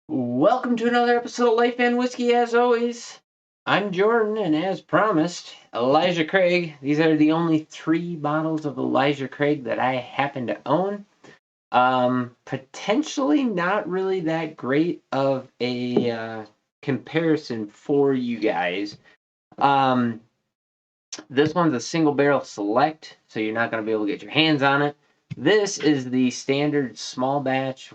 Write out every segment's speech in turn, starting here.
Welcome to another episode of Life and Whiskey. As always, I'm Jordan, and as promised, Elijah Craig. These are the only 3 bottles of Elijah Craig that I happen to own. Potentially not really that great of a comparison for you guys. Um, this one's a single barrel select, so you're not going to be able to get your hands on it. This is the standard small batch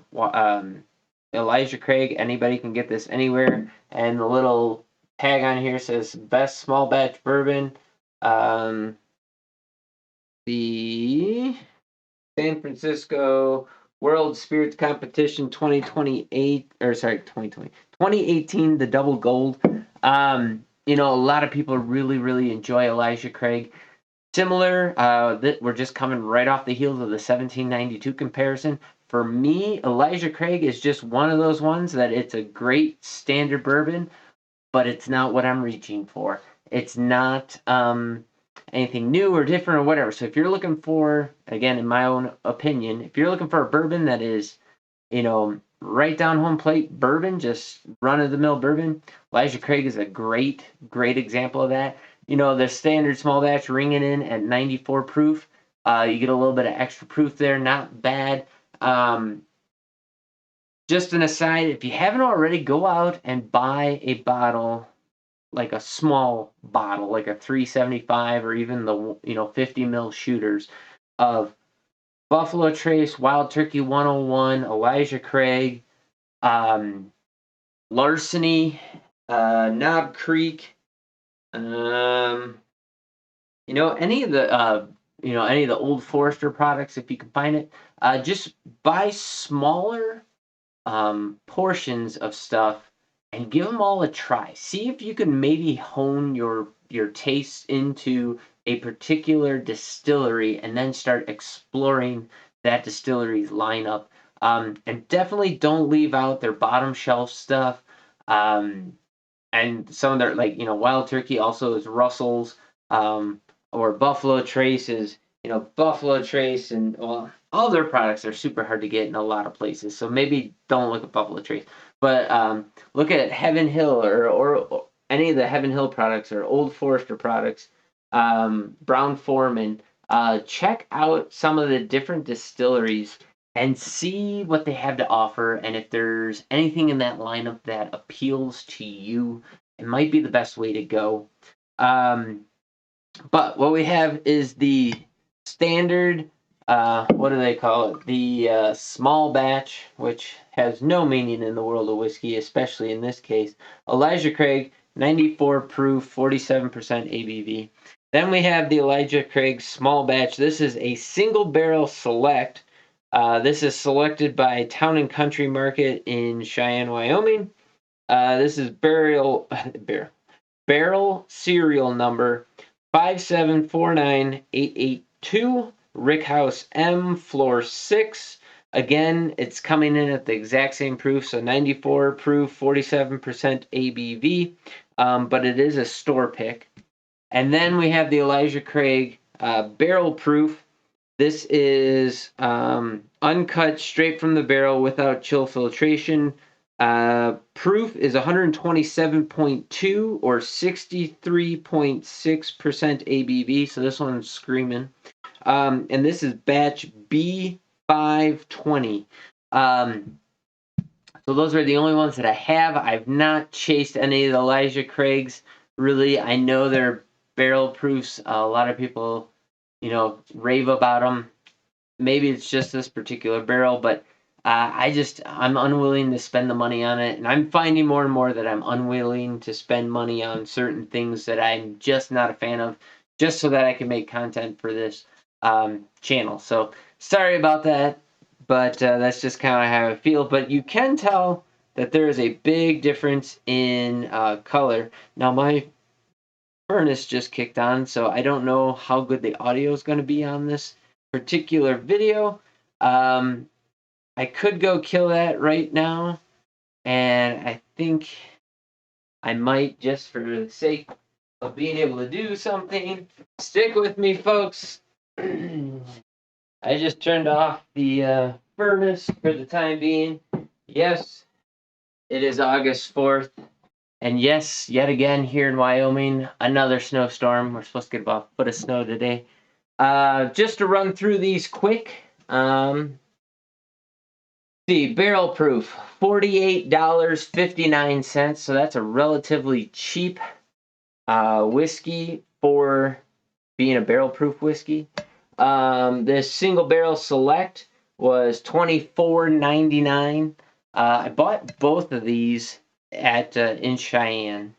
Elijah Craig. Anybody can get this anywhere. And the little tag on here says best small batch bourbon. The San Francisco World Spirits Competition 2028, or sorry, 2018, the double gold. A lot of people really enjoy Elijah Craig. Similar, we're just coming right off the heels of the 1792 comparison. For me, Elijah Craig is just one of those ones that it's a great standard bourbon, but it's not what I'm reaching for. It's not anything new or different or whatever. So if you're looking for, again, in my own opinion, if you're looking for a bourbon that is, right down home plate bourbon, just run of the mill bourbon, Elijah Craig is a great example of that. The standard small batch ringing in at 94 proof. You get a little bit of extra proof there, not bad. Just an aside, if you haven't already, go out and buy a bottle, like a small bottle, like a 375 or even the 50 mil shooters of Buffalo Trace, Wild Turkey 101, Elijah Craig, Larceny, Knob Creek, any of the Old Forester products if you can find it. Just buy smaller portions of stuff and give them all a try. See if you can maybe hone your taste into a particular distillery and then start exploring that distillery's lineup. And definitely don't leave out their bottom shelf stuff. And some of their, like, Wild Turkey also is Russell's, or Buffalo Trace is, Buffalo Trace, and well, all their products are super hard to get in a lot of places. So maybe don't look at Buffalo Trace, but look at Heaven Hill or any of the Heaven Hill products or Old Forester products, Brown Foreman. Check out some of the different distilleries and see what they have to offer. And if there's anything in that lineup that appeals to you, it might be the best way to go. But what we have is the standard, what do they call it? The small batch, which has no meaning in the world of whiskey, especially in this case. Elijah Craig, 94 proof, 47% ABV. Then we have the Elijah Craig small batch. This is a single barrel select. This is selected by Town and Country Market in Cheyenne, Wyoming. This is barrel serial number 5749882, Rickhouse M, floor 6. Again, it's coming in at the exact same proof, so 94 proof, 47% ABV, but it is a store pick. And then we have the Elijah Craig barrel proof. This is uncut, straight from the barrel without chill filtration. Proof is 127.2 or 63.6% ABV, so this one's screaming. And this is batch B520. So those are the only ones that I have. I've not chased any of the Elijah Craigs, really. I know they're barrel proofs. A lot of people, rave about them. Maybe it's just this particular barrel, but I'm unwilling to spend the money on it, and I'm finding more and more that I'm unwilling to spend money on certain things that I'm just not a fan of, just so that I can make content for this channel. So sorry about that, but that's just kind of how I feel. But you can tell that there is a big difference in color. Now my furnace just kicked on, so I don't know how good the audio is going to be on this particular video. I could go kill that right now, and I think I might, just for the sake of being able to do something. Stick with me, folks. I just turned off the furnace for the time being. Yes, It is August 4th, and yes, yet again here in Wyoming, another snowstorm. We're supposed to get about a foot of snow today. Just to run through these quick. See, barrel proof, $48.59. So that's a relatively cheap whiskey for being a barrel proof whiskey. This single barrel select was $24.99. I bought both of these at in Cheyenne.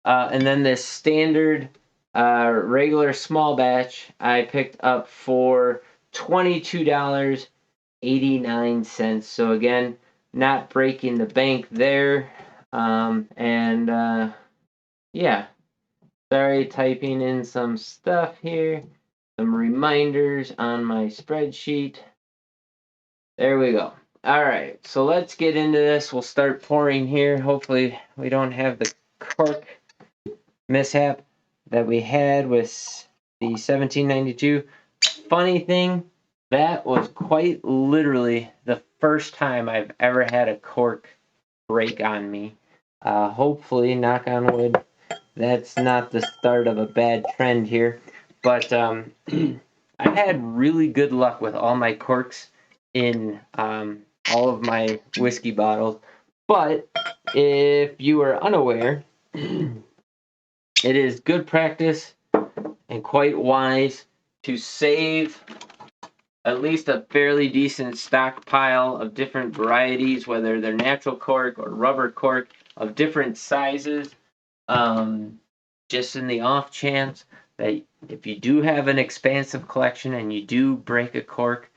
And then this standard regular small batch I picked up for $22.89. So again, not breaking the bank there. Yeah, sorry, typing in some stuff here, some reminders on my spreadsheet. There we go. All right, so let's get into this. We'll start pouring here. Hopefully we don't have the cork mishap that we had with the 1792. Funny thing, that was quite literally the first time I've ever had a cork break on me. Hopefully, knock on wood, that's not the start of a bad trend here. But I've had really good luck with all my corks in all of my whiskey bottles. But if you are unaware, it is good practice and quite wise to save at least a fairly decent stockpile of different varieties, whether they're natural cork or rubber cork of different sizes, just in the off chance that if you do have an expansive collection and you do break a cork,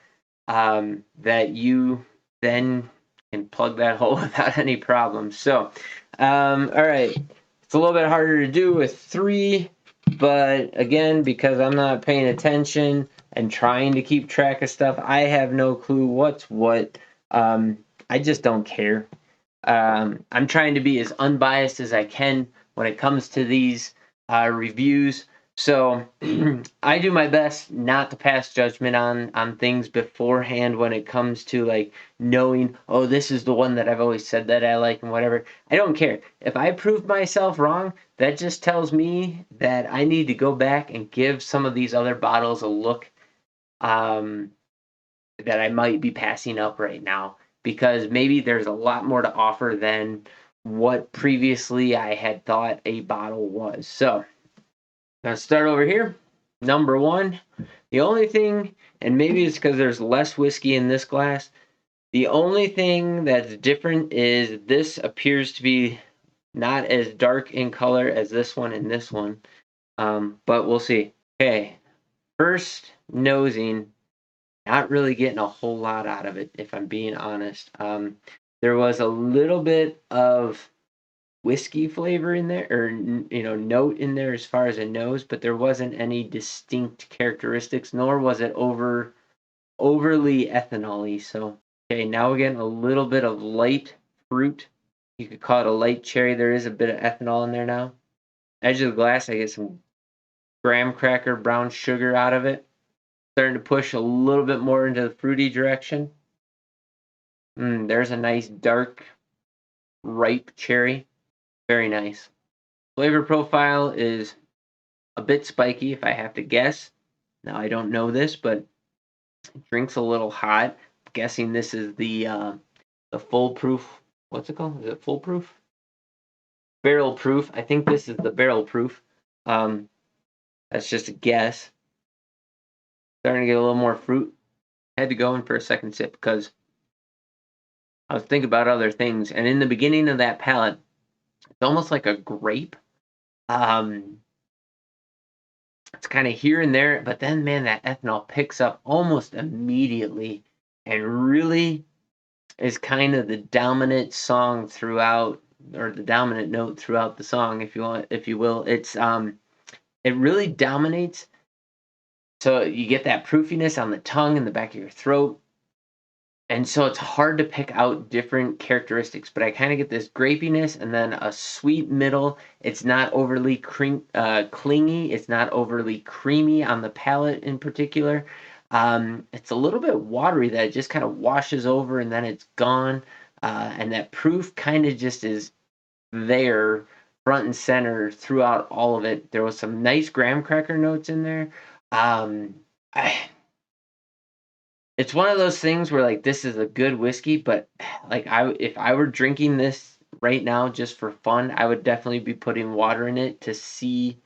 that you then can plug that hole without any problems. So, all right, it's a little bit harder to do with 3, but again, because I'm not paying attention and trying to keep track of stuff, I have no clue what's what. I just don't care. I'm trying to be as unbiased as I can when it comes to these reviews. So I do my best not to pass judgment on things beforehand when it comes to like knowing, oh, this is the one that I've always said that I like and whatever. I don't care. If I prove myself wrong, that just tells me that I need to go back and give some of these other bottles a look, that I might be passing up right now, because maybe there's a lot more to offer than what previously I had thought a bottle was. So, let's start over here. Number 1, the only thing, and maybe it's because there's less whiskey in this glass, the only thing that's different is this appears to be not as dark in color as this one and this one, but we'll see. Okay, first nosing, not really getting a whole lot out of it, if I'm being honest. There was a little bit of whiskey flavor in there, or note in there as far as a nose, but there wasn't any distinct characteristics, nor was it overly ethanol-y. So, okay, now we're getting a little bit of light fruit. You could call it a light cherry. There is a bit of ethanol in there now. Edge of the glass, I get some graham cracker brown sugar out of it. Starting to push a little bit more into the fruity direction. There's a nice dark, ripe cherry. Very nice. Flavor profile is a bit spiky, if I have to guess. Now, I don't know this, but it drinks a little hot. I'm guessing this is the foolproof. What's it called? Is it foolproof? Barrel proof. I think this is the barrel proof. That's just a guess. Starting to get a little more fruit. Had to go in for a second sip because I was thinking about other things. And in the beginning of that palate, it's almost like a grape. It's kind of here and there, but then, man, that ethanol picks up almost immediately and really is kind of the dominant song throughout, or the dominant note throughout the song, if you will. It's it really dominates. So you get that proofiness on the tongue and the back of your throat. And so it's hard to pick out different characteristics, but I kind of get this grapiness and then a sweet middle. It's not overly clingy. It's not overly creamy on the palate in particular. It's a little bit watery that it just kind of washes over and then it's gone. and that proof kind of just is there front and center throughout all of it. There was some nice graham cracker notes in there. I, it's one of those things where like this is a good whiskey, but like if I were drinking this right now just for fun, I would definitely be putting water in it to see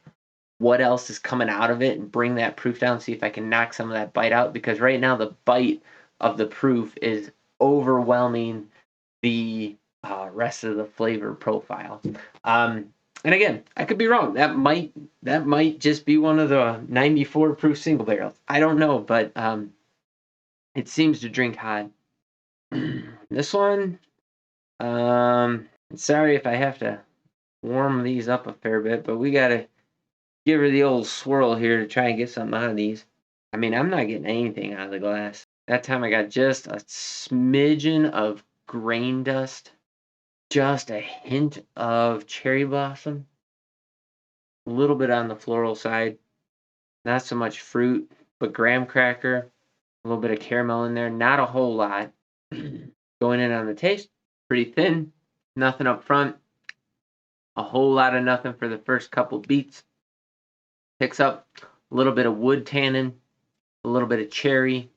what else is coming out of it and bring that proof down, see if I can knock some of that bite out, because right now the bite of the proof is overwhelming the rest of the flavor profile. And again, I could be wrong. That might just be one of the 94 proof single barrels. I don't know, but it seems to drink hot. This one, sorry if I have to warm these up a fair bit, but we gotta give her the old swirl here to try and get something out of these. I mean, I'm not getting anything out of the glass. That time I got just a smidgen of grain dust, just a hint of cherry blossom, a little bit on the floral side, not so much fruit, but graham cracker, a little bit of caramel in there, not a whole lot. Going in on the taste, pretty thin, nothing up front, a whole lot of nothing for the first couple beats. Picks up a little bit of wood tannin, a little bit of cherry,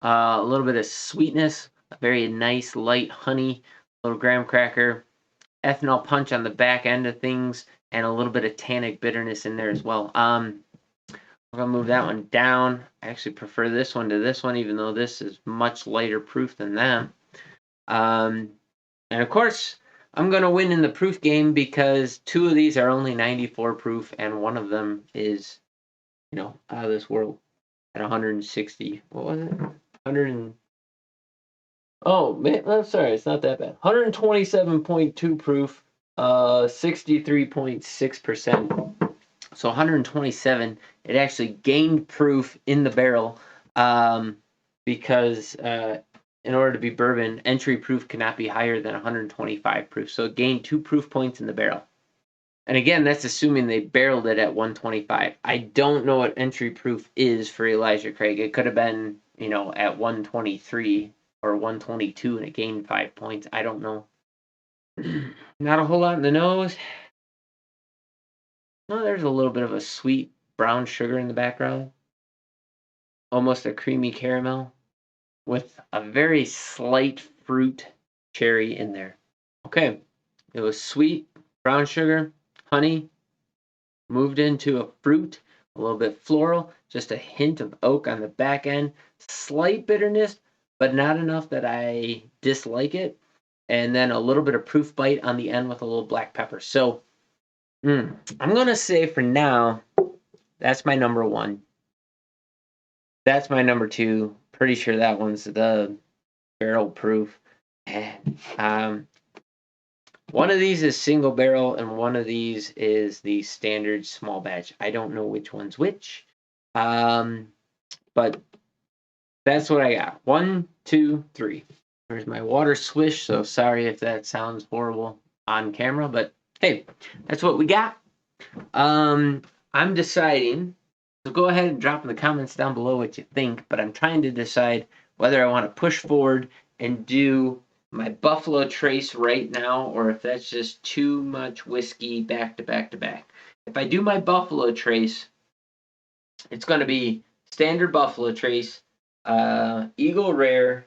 a little bit of sweetness, a very nice light honey, little graham cracker, ethanol punch on the back end of things, and a little bit of tannic bitterness in there as well. I'm gonna move that one down. I actually prefer this one to this one, even though this is much lighter proof than that. And of course, I'm gonna win in the proof game because two of these are only 94 proof, and one of them is, out of this world at 160. What was it? 100. Oh man, I'm sorry, it's not that bad. 127.2 proof, 63.6%. So 127. It actually gained proof in the barrel, because in order to be bourbon, entry proof cannot be higher than 125 proof. So it gained 2 proof points in the barrel. And again, that's assuming they barreled it at 125. I don't know what entry proof is for Elijah Craig. It could have been, at 123 or 122 and it gained 5 points. I don't know. Not a whole lot in the nose. No, there's a little bit of a sweet brown sugar in the background. Almost a creamy caramel with a very slight fruit cherry in there. Okay, it was sweet, brown sugar, honey, moved into a fruit, a little bit floral, just a hint of oak on the back end, slight bitterness, but not enough that I dislike it, and then a little bit of proof bite on the end with a little black pepper. So I'm going to say for now, that's my number one. That's my number two. Pretty sure that one's the barrel proof. And one of these is single barrel, and one of these is the standard small batch. I don't know which one's which, but that's what I got. 1, 2, 3. There's my water swish, so sorry if that sounds horrible on camera, but hey, that's what we got. I'm deciding, so go ahead and drop in the comments down below what you think, but I'm trying to decide whether I want to push forward and do my Buffalo Trace right now, or if that's just too much whiskey back to back to back. If I do my Buffalo Trace, it's going to be standard Buffalo Trace, Eagle Rare,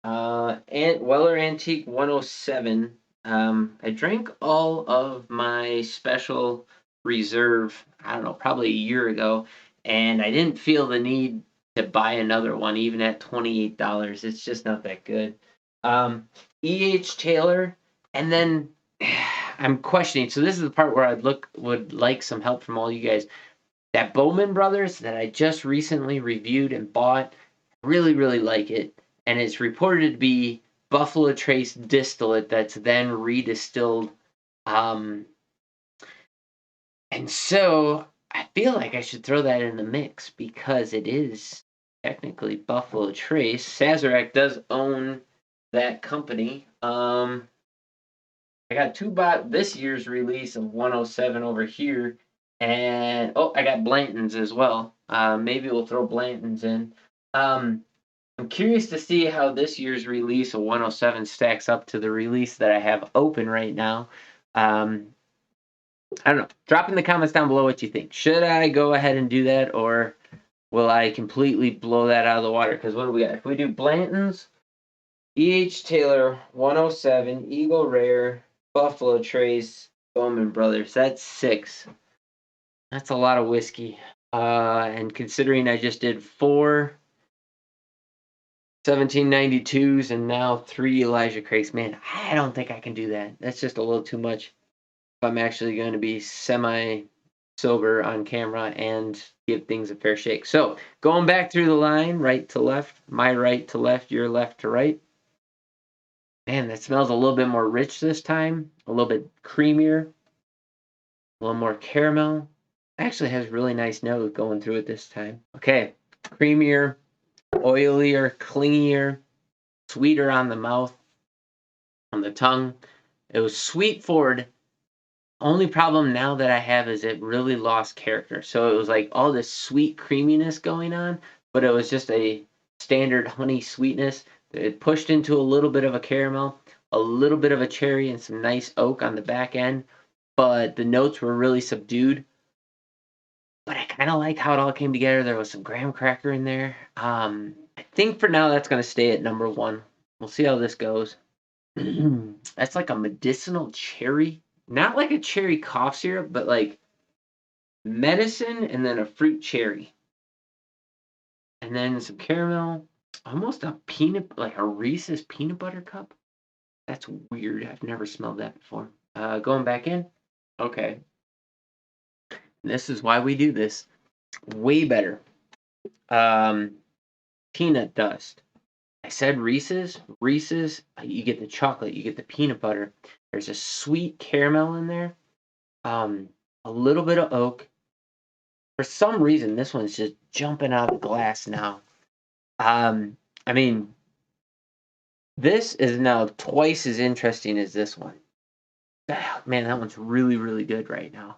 Weller Antique 107. I drank all of my special reserve, I don't know, probably a year ago, and I didn't feel the need to buy another one, even at $28. It's just not that good. E.H. Taylor, and then I'm questioning. So this is the part where would like some help from all you guys. That Bowman Brothers that I just recently reviewed and bought, really, really like it. And it's reported to be Buffalo Trace distillate that's then redistilled. And so I feel like I should throw that in the mix because it is technically Buffalo Trace. Sazerac does own that company. I got this year's release of 107 over here. And I got Blanton's as well. Maybe we'll throw Blanton's in. I'm curious to see how this year's release of 107 stacks up to the release that I have open right now. Um, I don't know. Drop in the comments down below what you think. Should I go ahead and do that, or will I completely blow that out of the water? Because what do we got? If we do Blanton's, E.H. Taylor, 107, Eagle Rare, Buffalo Trace, Bowman Brothers. That's 6. That's a lot of whiskey. And considering I just did 4 1792s and now 3 Elijah Craigs, man, I don't think I can do that. That's just a little too much if I'm actually going to be semi sober on camera and give things a fair shake. So going back through the line, right to left, my right to left, your left to right. Man, that smells a little bit more rich this time, a little bit creamier, a little more caramel. Actually has really nice nose going through it this time. Okay, creamier, oilier, clingier, sweeter on the mouth, on the tongue. It was sweet forward. Only problem now that I have is it really lost character. So it was like all this sweet creaminess going on, but it was just a standard honey sweetness. It pushed into a little bit of a caramel, a little bit of a cherry, and some nice oak on the back end. But the notes were really subdued. But I kind of like how it all came together. There was some graham cracker in there. I think for now that's going to stay at number 1. We'll see how this goes. That's like a medicinal cherry. Not like a cherry cough syrup, but like medicine and then a fruit cherry. And then some caramel. Almost a peanut, like a Reese's peanut butter cup. That's weird. I've never smelled that before. Going back in. Okay. This is why we do this. Way better. Peanut dust. I said Reese's. Reese's, you get the chocolate, you get the peanut butter. There's a sweet caramel in there. A little bit of oak. For some reason, this one's just jumping out of the glass now. I mean, this is now twice as interesting as this one. Man, that one's really, really good right now.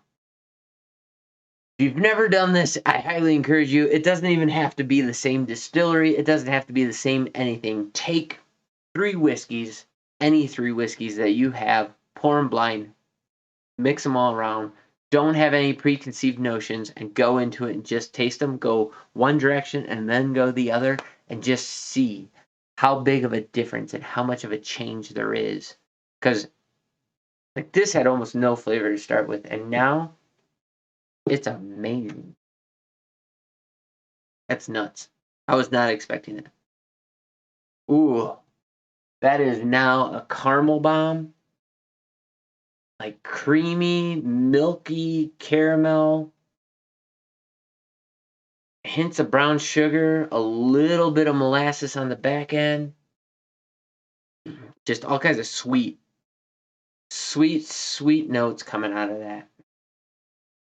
If you've never done this, I highly encourage you. It doesn't even have to be the same distillery. It doesn't have to be the same anything. Take 3 whiskeys, any 3 whiskeys that you have, pour them blind, mix them all around. Don't have any preconceived notions and go into it and just taste them. Go one direction and then go the other and just see how big of a difference and how much of a change there is. Because like this had almost no flavor to start with, and now it's amazing. That's nuts. I was not expecting that. Ooh, that is now a caramel bomb. Like creamy, milky caramel, hints of brown sugar, a little bit of molasses on the back end. Just all kinds of sweet notes coming out of that.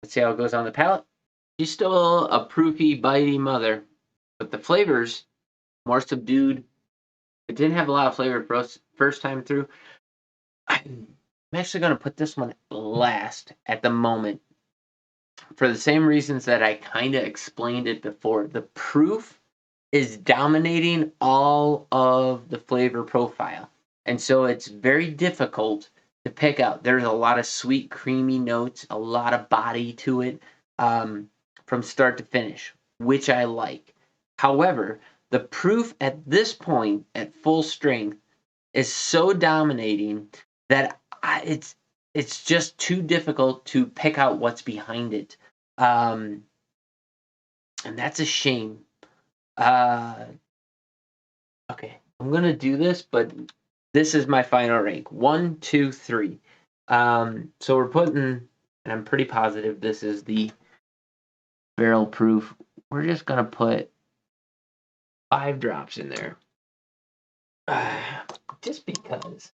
Let's see how it goes on the palate. She's still a proofy, bitey mother, but the flavors more subdued. It didn't have a lot of flavor first time through. I'm actually going to put this one last at the moment for the same reasons that I kind of explained it before. The proof is dominating all of the flavor profile. And so it's very difficult to pick out. There's a lot of sweet, creamy notes, a lot of body to it from start to finish, which I like. However, the proof at this point, at full strength, is so dominating that it's just too difficult to pick out what's behind it. And that's a shame. Okay, I'm gonna do this, but this is my final rank. 1, 2, 3. So we're putting, and I'm pretty positive this is the barrel proof. We're just gonna put 5 drops in there. Just because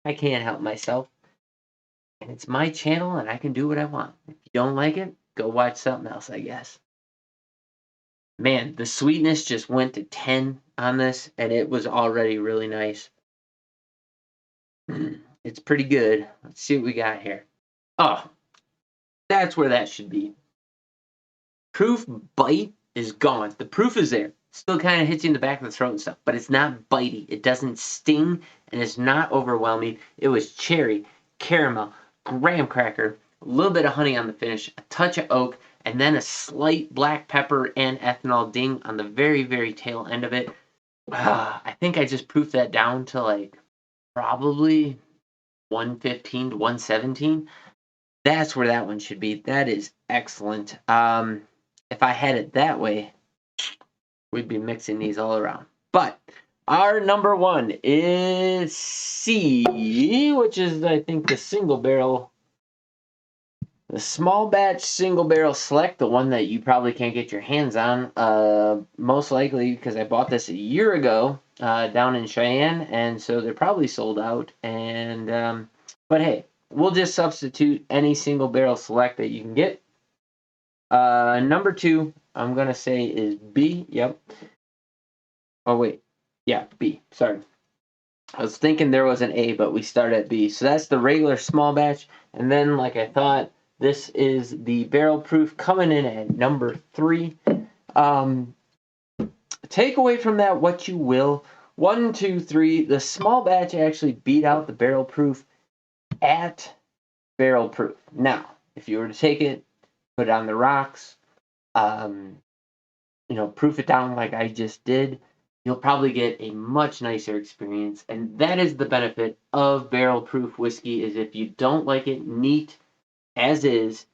I can't help myself. And it's my channel and I can do what I want. If you don't like it, go watch something else, I guess. Man, the sweetness just went to 10 on this, and it was already really nice. It's pretty good. Let's see what we got here. Oh, that's where that should be. Proof bite is gone. The proof is there. Still kind of hits you in the back of the throat and stuff, but it's not bitey. It doesn't sting, and it's not overwhelming. It was cherry, caramel, graham cracker, a little bit of honey on the finish, a touch of oak, and then a slight black pepper and ethanol ding on the very, very tail end of it. I think I just proofed that down to like probably 115 to 117. That's where that one should be. That is excellent. If I had it that way, we'd be mixing these all around. But our number one is C, which is, I think, the single barrel, the small batch single barrel select, the one that you probably can't get your hands on. Most likely because I bought this a year ago down in Cheyenne, and so they're probably sold out. And but hey, we'll just substitute any single barrel select that you can get. Number two, I'm gonna say is B. Yep. Oh wait, yeah, B. Sorry, I was thinking there was an A, but we start at B. So that's the regular small batch, and then like I thought, this is the barrel proof coming in at number three. Take away from that what you will. 1, 2, 3. The small batch actually beat out the barrel proof at barrel proof. Now, if you were to take it, put it on the rocks, proof it down like I just did, you'll probably get a much nicer experience. And that is the benefit of barrel proof whiskey, is if you don't like it neat as is,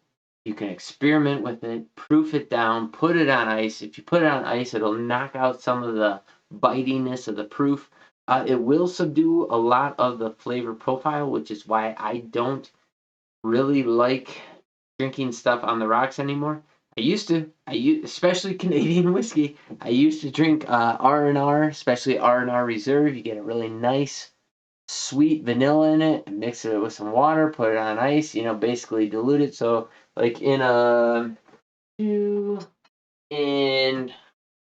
you can experiment with it, proof it down, put it on ice. If you put it on ice, it'll knock out some of the bitiness of the proof. It will subdue a lot of the flavor profile, which is why I don't really like drinking stuff on the rocks anymore. Especially Canadian whiskey. I used to drink R&R, especially R&R Reserve. You get a really nice, sweet vanilla in it, and mix it with some water, put it on ice, basically dilute it. So, like in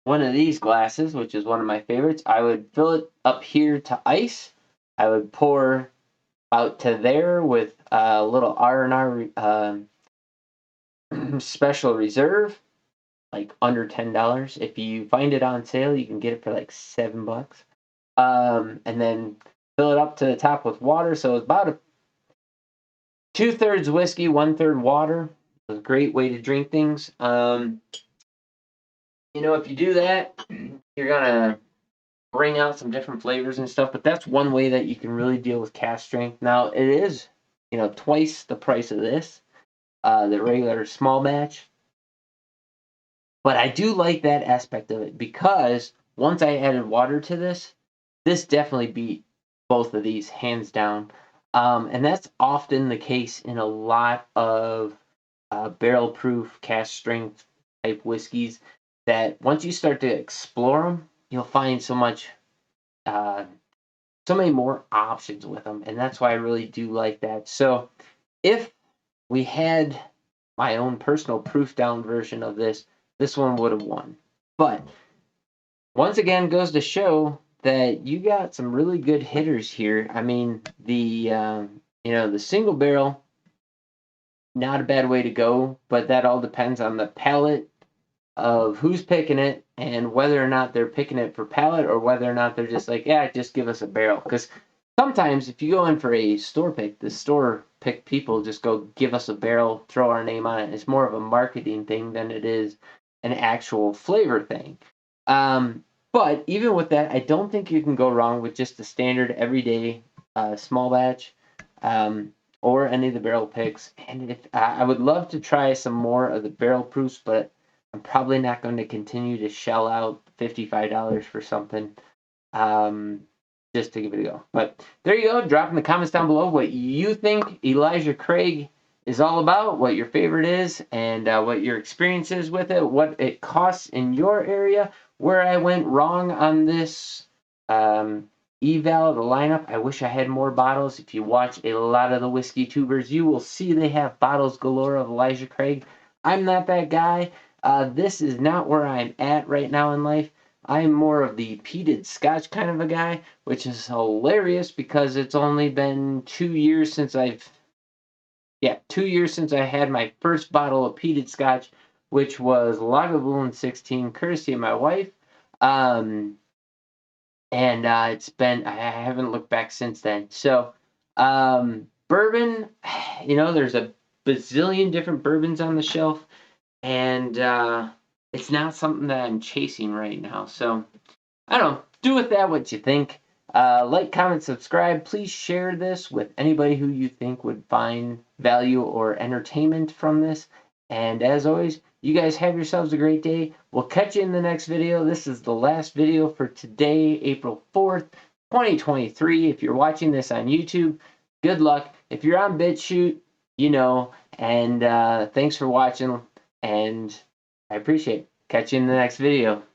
one of these glasses, which is one of my favorites, I would fill it up here to ice. I would pour out to there with a little R&R special reserve, like under $10. If you find it on sale, you can get it for like $7. And then fill it up to the top with water. So it's about 2/3 whiskey, 1/3 water. It's a great way to drink things. If you do that, you're gonna bring out some different flavors and stuff. But that's one way that you can really deal with cask strength. Now it is, twice the price of this, the regular small batch. But I do like that aspect of it, because once I added water to this definitely beat both of these hands down. And that's often the case in a lot of barrel proof, cask strength type whiskeys, that once you start to explore them, you'll find so many more options with them. And that's why I really do like that. So if we had my own personal proof down version of this one would have won. But once again, goes to show that you got some really good hitters here. I mean, the single barrel, not a bad way to go, but that all depends on the palate of who's picking it, and whether or not they're picking it for palate, or whether or not they're just like, yeah, just give us a barrel. Because sometimes if you go in for a store pick, the store pick people just go, give us a barrel, throw our name on it. It's more of a marketing thing than it is an actual flavor thing. But even with that, I don't think you can go wrong with just the standard everyday small batch, or any of the barrel picks. And if I would love to try some more of the barrel proofs, but I'm probably not going to continue to shell out $55 for something just to give it a go. But there you go. Drop in the comments down below what you think Elijah Craig is all about, what your favorite is, and what your experience is with it, what it costs in your area, where I went wrong on this eval of the lineup. I wish I had more bottles. If you watch a lot of the whiskey tubers, you will see they have bottles galore of Elijah Craig. I'm not that guy. This is not where I'm at right now in life. I'm more of the peated scotch kind of a guy, which is hilarious because it's only been 2 years since I had my first bottle of peated scotch, which was Lagavulin 16, courtesy of my wife. And it's been, I haven't looked back since then. So bourbon, there's a bazillion different bourbons on the shelf, and it's not something that I'm chasing right now. So I don't know. Do with that what you think. Like, comment, subscribe. Please share this with anybody who you think would find value or entertainment from this. And as always, you guys have yourselves a great day. We'll catch you in the next video. This is the last video for today, April 4th, 2023. If you're watching this on YouTube, good luck. If you're on BitChute, and thanks for watching, and I appreciate it. Catch you in the next video.